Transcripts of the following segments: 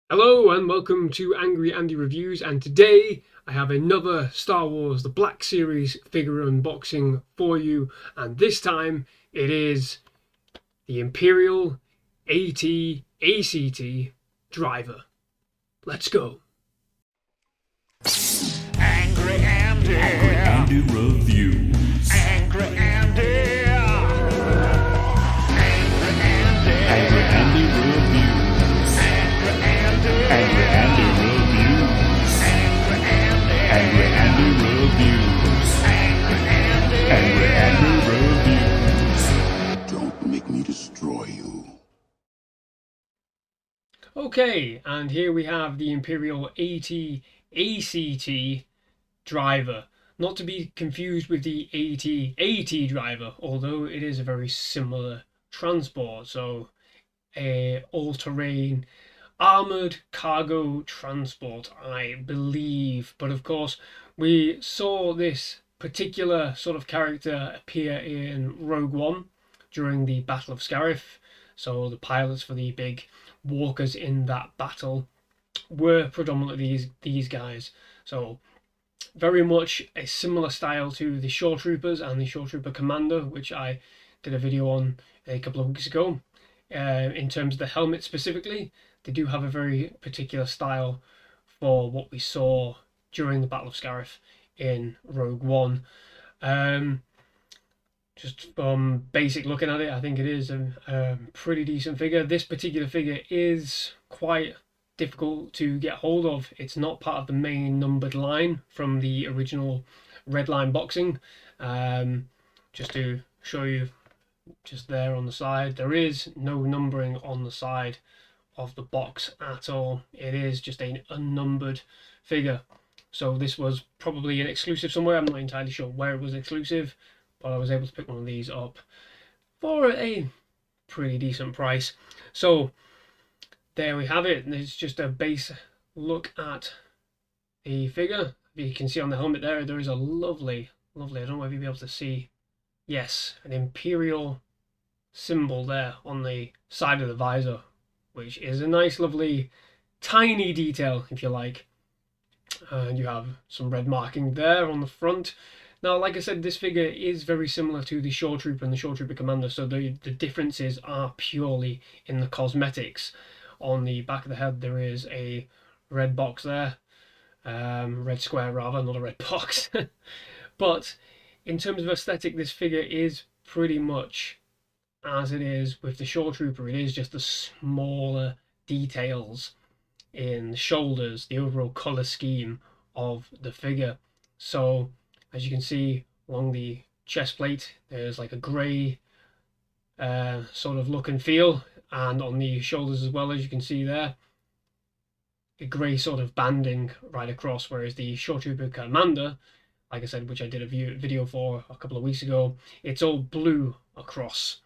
Hello and welcome to Angry Andy Reviews, and today I have another Star Wars The Black Series figure unboxing for you, and this time it is the Imperial AT-ACT driver. Let's go. Angry Andy. Angry Andy Reviews. Angry Andy. Angry Andy. Angry Andy Reviews. Angry Andy. Angry Andy Reviews. Angry Andy. Angry Andy Reviews. Angry Andy. Angry Andy Reviews. Don't make me destroy you. Okay, and here we have the Imperial AT-ACT driver. Not to be confused with the AT-AT driver, although it is a very similar transport. So, a all-terrain armored cargo transport, I believe. But of course, we saw this particular sort of character appear in Rogue One during the Battle of Scarif. So the pilots for the big walkers in that battle were predominantly these guys. So very much a similar style to the Shore Troopers and the Shore Trooper Commander, which I did a video on a couple of weeks ago. In terms of the helmet specifically, they do have a very particular style for what we saw during the Battle of Scarif in Rogue One. Just from basic looking at it, I think it is a pretty decent figure. This particular figure is quite difficult to get hold of. It's not part of the main numbered line from the original red line boxing. Just to show you, just there on the side, there is no numbering on the side of the box at all. It is just an unnumbered figure. So this was probably an exclusive somewhere. I'm not entirely sure where it was exclusive, but I was able to pick one of these up for a pretty decent price. So there we have it. It's just a base look at the figure. You can see on the helmet there is a lovely, I don't know if you'll be able to see, yes, an Imperial symbol there on the side of the visor, which is a nice, lovely, tiny detail, if you like. And you have some red marking there on the front. Now, like I said, this figure is very similar to the Shore Trooper and the Shore Trooper Commander, so the differences are purely in the cosmetics. On the back of the head, there is a red box there, red square rather, not a red box. But in terms of aesthetic, this figure is pretty much as it is with the Shore Trooper. It is just the smaller details in the shoulders, the overall colour scheme of the figure. So as you can see along the chest plate, there's like a grey sort of look and feel, and on the shoulders as well, as you can see there, a grey sort of banding right across, whereas the Shore Trooper Commander, like I said, which I did a video for a couple of weeks ago, it's all blue across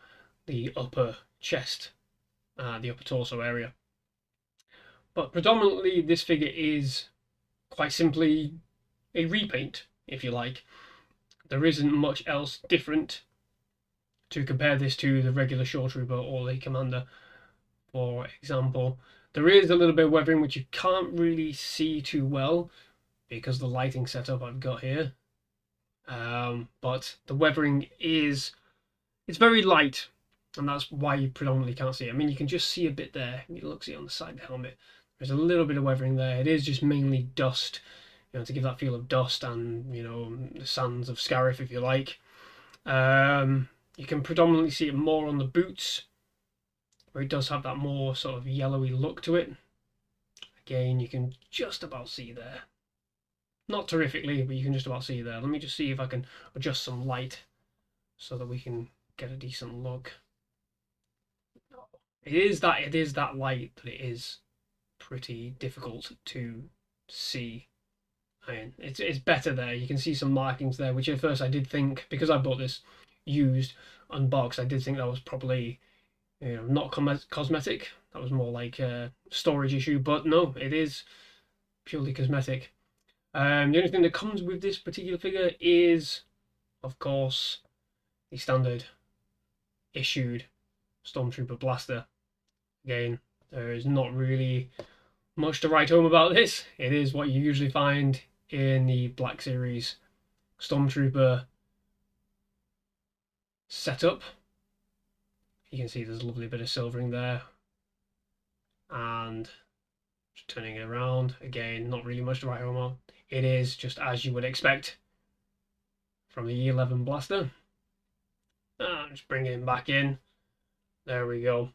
the upper chest, the upper torso area. But predominantly this figure is quite simply a repaint, if you like. There isn't much else different to compare this to the regular Shore Trooper or the Commander, for example. There is a little bit of weathering which you can't really see too well because of the lighting setup I've got here. But the weathering it's very light, and that's why you predominantly can't see it. I mean, you can just see a bit there. You look, see on the side of the helmet, there's a little bit of weathering there. It is just mainly dust, to give that feel of dust and, the sands of Scarif, if you like. You can predominantly see it more on the boots, where it does have that more sort of yellowy look to it. Again, you can just about see there. Not terrifically, but you can just about see there. Let me just see if I can adjust some light so that we can get a decent look. It is that light that it is pretty difficult to see. I mean, it's better there. You can see some markings there, which at first I did think, because I bought this used unboxed, I did think that was probably not cosmetic. That was more like a storage issue, but no, it is purely cosmetic. The only thing that comes with this particular figure is, of course, the standard issued Stormtrooper blaster. Again, there is not really much to write home about this. It is what you usually find in the Black Series Stormtrooper setup. You can see there's a lovely bit of silvering there. And just turning it around, again, not really much to write home on. It is just as you would expect from the E11 blaster. Just bringing him back in. There we go.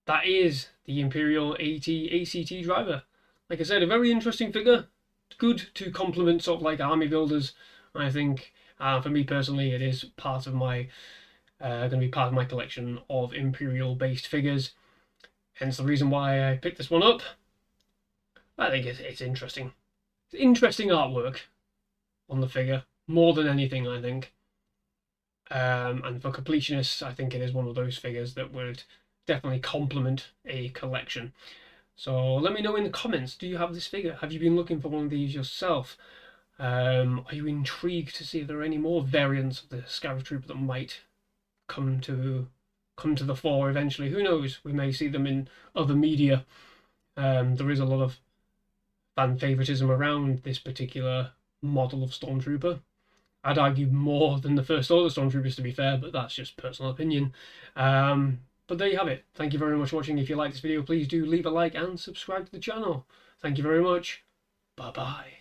That is the Imperial AT ACT driver. Like I said, a very interesting figure. Good to complement sort of like army builders. I think for me personally, it is part of my going to be part of my collection of Imperial based figures. Hence the reason why I picked this one up. I think it's interesting. It's interesting artwork on the figure more than anything, I think. And for completionists, I think it is one of those figures that would definitely complement a collection. So let me know in the comments, do you have this figure? Have you been looking for one of these yourself? Are you intrigued to see if there are any more variants of the Scarab Trooper that might come to the fore eventually? Who knows? We may see them in other media. There is a lot of fan favoritism around this particular model of Stormtrooper. I'd argue more than the First Order Stormtroopers, to be fair, but that's just personal opinion. But there you have it. Thank you very much for watching. If you like this video, please do leave a like and subscribe to the channel. Thank you very much. Bye-bye.